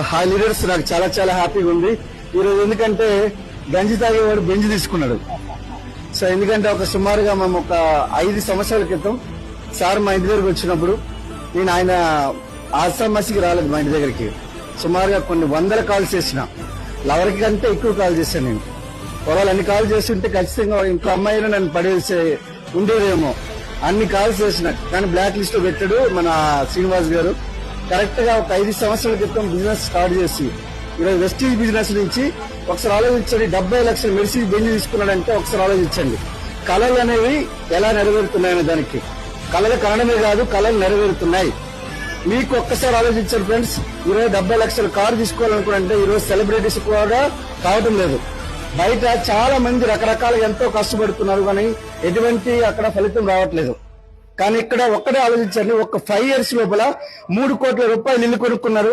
Hi leaders, నాకు చాలా చాలా హ్యాపీగా ఉంది ఈరోజు. ఎందుకంటే గంజి తాగేవాడు బెంజ్ తీసుకున్నాడు. సో ఎందుకంటే సుమారుగా మేము 5 సంవత్సరాల క్రితం సార్ మా ఇంటి దగ్గరికి వచ్చినప్పుడు నేను ఆయన ఆసామాసికి రాలేదు మా ఇంటి దగ్గరికి. సుమారుగా కొన్ని వందల కాల్స్ చేసిన, లవర్కి కంటే ఎక్కువ కాల్ చేశాను నేను. ఒకవేళ అన్ని కాల్ చేస్తుంటే ఖచ్చితంగా ఇంకో అమ్మాయిని నన్ను పడేసే ఉండేదేమో. అన్ని కాల్స్ చేసిన, కానీ బ్లాక్ లిస్ట్ లో పెట్టాడు మన శ్రీనివాస్ గారు. కరెక్ట్ గా 5 సంవత్సరాల క్రితం బిజినెస్ స్టార్ట్ చేసి ఈరోజు వెస్టీజ్ బిజినెస్ నుంచి ఒకసారి ఆలోచించండి. 70 లక్షల మెర్సిడీస్ బెంజ్ తీసుకున్నాడంటే ఒకసారి ఆలోచించండి. కళలు అనేవి ఎలా నెరవేరుతున్నాయనే దానికి. కళలు కనడమే కాదు, కళలు నెరవేరుతున్నాయి. మీకు ఒక్కసారి ఆలోచించండి ఫ్రెండ్స్. ఈరోజు 70 లక్షల కారు తీసుకోవాలనుకుంటే ఈరోజు సెలబ్రిటీస్ కూడా కావడం లేదు. బయట చాలా మంది రకరకాలుగా ఎంతో కష్టపడుతున్నారు, కానీ ఎటువంటి అక్కడ ఫలితం రావట్లేదు. కానీ ఇక్కడ ఒక్కడే ఆలోచించండి, 5 years లోపల 3 కోట్ల రూపాయలు ఇల్లు కొనుక్కున్నారు.